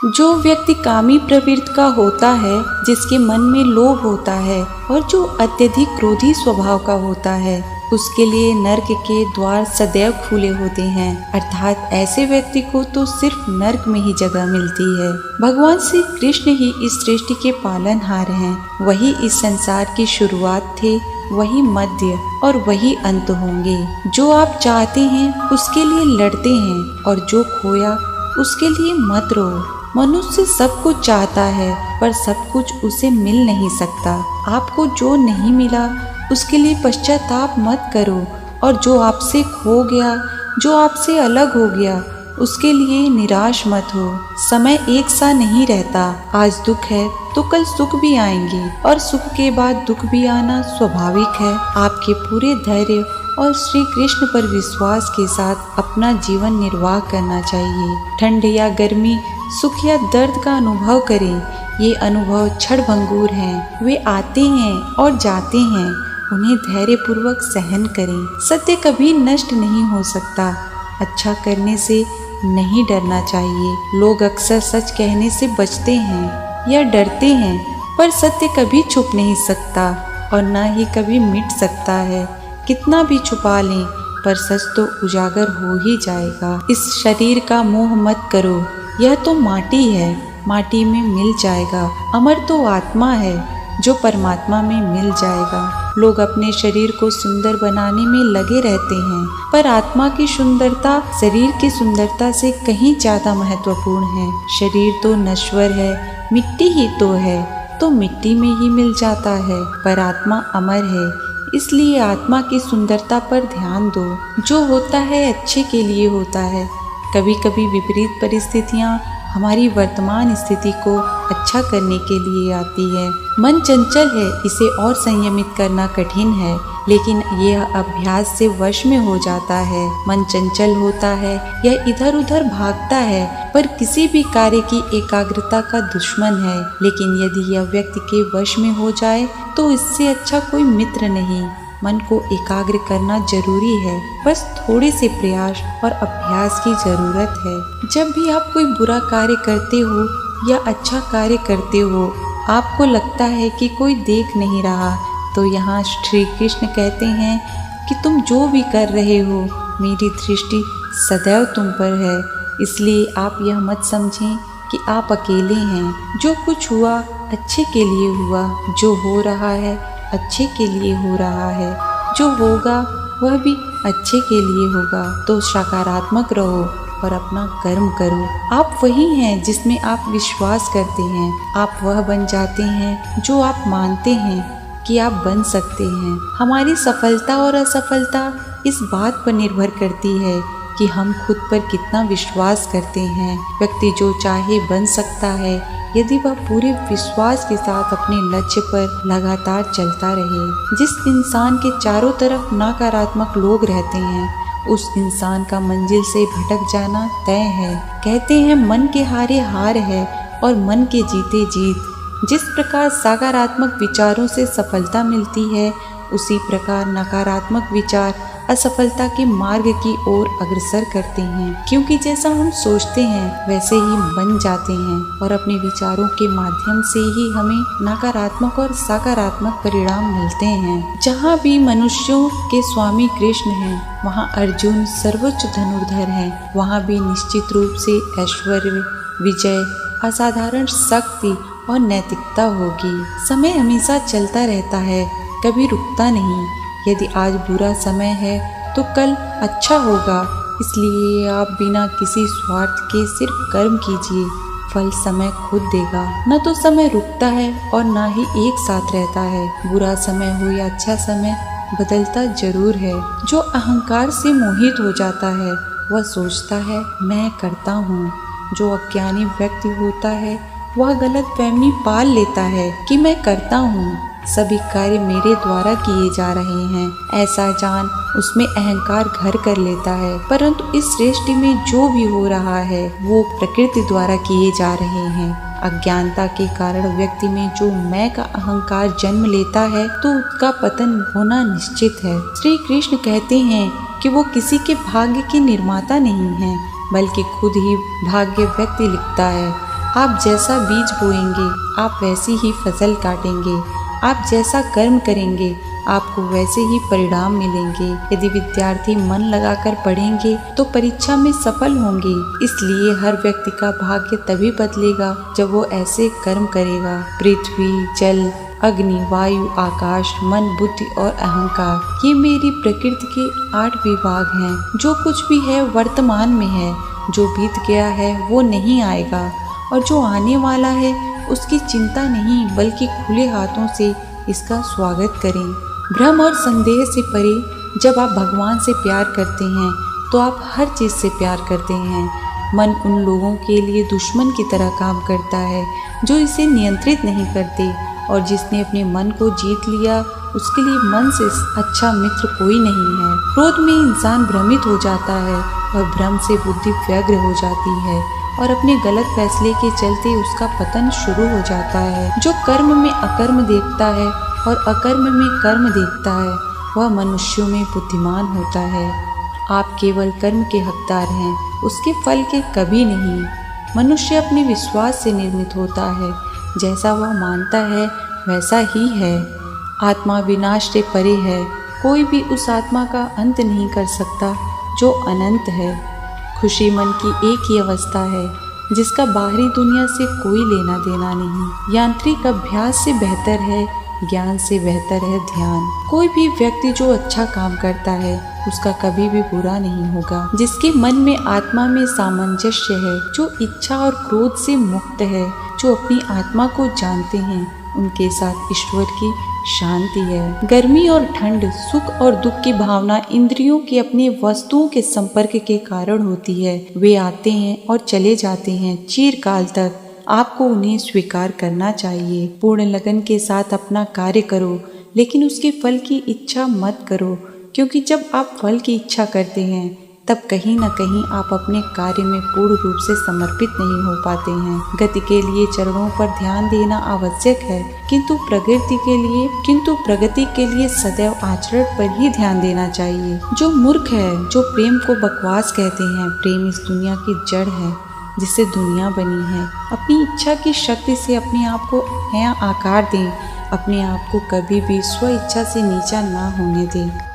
जो व्यक्ति कामी प्रवृत्ति का होता है, जिसके मन में लोभ होता है और जो अत्यधिक क्रोधी स्वभाव का होता है, उसके लिए नर्क के द्वार सदैव खुले होते हैं। अर्थात ऐसे व्यक्ति को तो सिर्फ नर्क में ही जगह मिलती है। भगवान श्री कृष्ण ही इस सृष्टि के पालनहार हैं। वही इस संसार की शुरुआत थे, वही मध्य और वही अंत होंगे। जो आप चाहते हैं उसके लिए लड़ते हैं और जो खोया उसके लिए मत रो। मनुष्य सब कुछ चाहता है पर सब कुछ उसे मिल नहीं सकता। आपको जो नहीं मिला उसके लिए पश्चाताप मत करो और जो आपसे खो गया, जो आपसे अलग हो गया, उसके लिए निराश मत हो। समय एक सा नहीं रहता। आज दुख है तो कल सुख भी आएंगे और सुख के बाद दुख भी आना स्वाभाविक है। आपके पूरे धैर्य और श्री कृष्ण पर विश्वास के साथ अपना जीवन निर्वाह करना चाहिए। ठंड या गर्मी, सुख या दर्द का अनुभव करें। ये अनुभव क्षणभंगुर हैं। वे आते हैं और जाते हैं। उन्हें धैर्य पूर्वक सहन करें। सत्य कभी नष्ट नहीं हो सकता। अच्छा करने से नहीं डरना चाहिए। लोग अक्सर सच कहने से बचते हैं या डरते हैं, पर सत्य कभी छुप नहीं सकता और न ही कभी मिट सकता है। कितना भी छुपा लें पर सच तो उजागर हो ही जाएगा। इस शरीर का मोह मत करो। यह तो माटी है, माटी में मिल जाएगा। अमर तो आत्मा है जो परमात्मा में मिल जाएगा। लोग अपने शरीर को सुंदर बनाने में लगे रहते हैं, पर आत्मा की सुंदरता शरीर की सुंदरता से कहीं ज्यादा महत्वपूर्ण है। शरीर तो नश्वर है, मिट्टी ही तो मिट्टी में ही मिल जाता है, पर आत्मा अमर है। इसलिए आत्मा की सुंदरता पर ध्यान दो। जो होता है अच्छे के लिए होता है। कभी कभी विपरीत परिस्थितियाँ हमारी वर्तमान स्थिति को अच्छा करने के लिए आती है। मन चंचल है, इसे और संयमित करना कठिन है, लेकिन यह अभ्यास से वश में हो जाता है। मन चंचल होता है, यह इधर उधर भागता है, पर किसी भी कार्य की एकाग्रता का दुश्मन है। लेकिन यदि यह व्यक्ति के वश में हो जाए तो इससे अच्छा कोई मित्र नहीं। मन को एकाग्र करना जरूरी है, बस थोड़े से प्रयास और अभ्यास की जरूरत है। जब भी आप कोई बुरा कार्य करते हो या अच्छा कार्य करते हो, आपको लगता है कि कोई देख नहीं रहा, तो यहाँ श्री कृष्ण कहते हैं कि तुम जो भी कर रहे हो, मेरी दृष्टि सदैव तुम पर है। इसलिए आप यह मत समझें कि आप अकेले हैं। जो कुछ हुआ अच्छे के लिए हुआ, जो हो रहा है अच्छे के लिए हो रहा है, जो होगा वह भी अच्छे के लिए होगा। तो सकारात्मक रहो और अपना कर्म करो। आप वही हैं जिसमें आप विश्वास करते हैं। आप वह बन जाते हैं जो आप मानते हैं कि आप बन सकते हैं। हमारी सफलता और असफलता इस बात पर निर्भर करती है कि हम खुद पर कितना विश्वास करते हैं। व्यक्ति जो चाहे बन सकता है यदि वह पूरे विश्वास के साथ अपने लक्ष्य पर लगातार चलता रहे। जिस इंसान के चारों तरफ नकारात्मक लोग रहते हैं, उस इंसान का मंजिल से भटक जाना तय है। कहते हैं मन के हारे हार है और मन के जीते जीत। जिस प्रकार सकारात्मक विचारों से सफलता मिलती है, उसी प्रकार नकारात्मक विचार असफलता के मार्ग की ओर अग्रसर करते हैं। क्योंकि जैसा हम सोचते हैं वैसे ही बन जाते हैं और अपने विचारों के माध्यम से ही हमें नकारात्मक और सकारात्मक परिणाम मिलते हैं। जहाँ भी मनुष्यों के स्वामी कृष्ण हैं, वहाँ अर्जुन सर्वोच्च धनुर्धर हैं। वहाँ भी निश्चित रूप से ऐश्वर्य, विजय, असाधारण शक्ति और नैतिकता होगी। समय हमेशा चलता रहता है, कभी रुकता नहीं। यदि आज बुरा समय है तो कल अच्छा होगा। इसलिए आप बिना किसी स्वार्थ के सिर्फ कर्म कीजिए। फल समय खुद देगा। न तो समय रुकता है और न ही एक साथ रहता है। बुरा समय हो या अच्छा समय, बदलता जरूर है। जो अहंकार से मोहित हो जाता है वह सोचता है मैं करता हूँ। जो अज्ञानी व्यक्ति होता है वह गलतफहमी पाल लेता है कि मैं करता हूँ, सभी कार्य मेरे द्वारा किए जा रहे हैं। ऐसा जान उसमें अहंकार घर कर लेता है। परंतु इस सृष्टि में जो भी हो रहा है वो प्रकृति द्वारा किए जा रहे हैं। अज्ञानता के कारण व्यक्ति में जो मैं का अहंकार जन्म लेता है तो उसका पतन होना निश्चित है। श्री कृष्ण कहते हैं कि वो किसी के भाग्य के निर्माता नहीं हैं, बल्कि खुद ही भाग्य व्यक्ति लिखता है। आप जैसा बीज बोएंगे आप वैसी ही फसल काटेंगे। आप जैसा कर्म करेंगे आपको वैसे ही परिणाम मिलेंगे। यदि विद्यार्थी मन लगाकर पढ़ेंगे तो परीक्षा में सफल होंगे। इसलिए हर व्यक्ति का भाग्य तभी बदलेगा जब वो ऐसे कर्म करेगा। पृथ्वी, जल, अग्नि, वायु, आकाश, मन, बुद्धि और अहंकार, ये मेरी प्रकृति के 8 विभाग हैं। जो कुछ भी है वर्तमान में है, जो बीत गया है वो नहीं आएगा, और जो आने वाला है उसकी चिंता नहीं बल्कि खुले हाथों से इसका स्वागत करें। भ्रम और संदेह से परे जब आप भगवान से प्यार करते हैं तो आप हर चीज़ से प्यार करते हैं। मन उन लोगों के लिए दुश्मन की तरह काम करता है जो इसे नियंत्रित नहीं करते, और जिसने अपने मन को जीत लिया उसके लिए मन से अच्छा मित्र कोई नहीं है। क्रोध में इंसान भ्रमित हो जाता है और भ्रम से बुद्धि व्यग्र हो जाती है और अपने गलत फैसले के चलते उसका पतन शुरू हो जाता है। जो कर्म में अकर्म देखता है और अकर्म में कर्म देखता है वह मनुष्यों में बुद्धिमान होता है। आप केवल कर्म के हकदार हैं, उसके फल के कभी नहीं। मनुष्य अपने विश्वास से निर्मित होता है, जैसा वह मानता है वैसा ही है। आत्मा विनाश से परे है, कोई भी उस आत्मा का अंत नहीं कर सकता जो अनंत है। खुशी मन की एक ही अवस्था है जिसका बाहरी दुनिया से कोई लेना देना नहीं। यांत्रिक अभ्यास से बेहतर है, ज्ञान से बेहतर है ध्यान। कोई भी व्यक्ति जो अच्छा काम करता है उसका कभी भी बुरा नहीं होगा। जिसके मन में आत्मा में सामंजस्य है, जो इच्छा और क्रोध से मुक्त है, जो अपनी आत्मा को जानते हैं, उनके साथ ईश्वर की शांति है। गर्मी और ठंड, सुख और दुख की भावना इंद्रियों के अपने वस्तुओं के संपर्क के कारण होती है। वे आते हैं और चले जाते हैं चिरकाल तक। आपको उन्हें स्वीकार करना चाहिए। पूर्ण लगन के साथ अपना कार्य करो, लेकिन उसके फल की इच्छा मत करो, क्योंकि जब आप फल की इच्छा करते हैं तब कहीं न कहीं आप अपने कार्य में पूर्ण रूप से समर्पित नहीं हो पाते हैं। गति के लिए चरणों पर ध्यान देना आवश्यक है, किंतु प्रगति के लिए सदैव आचरण पर ही ध्यान देना चाहिए। जो मूर्ख है, जो प्रेम को बकवास कहते हैं, प्रेम इस दुनिया की जड़ है जिससे दुनिया बनी है। अपनी इच्छा की शक्ति से अपने आप को नया आकार दें। अपने आप को कभी भी स्व इच्छा से नीचा ना होने दें।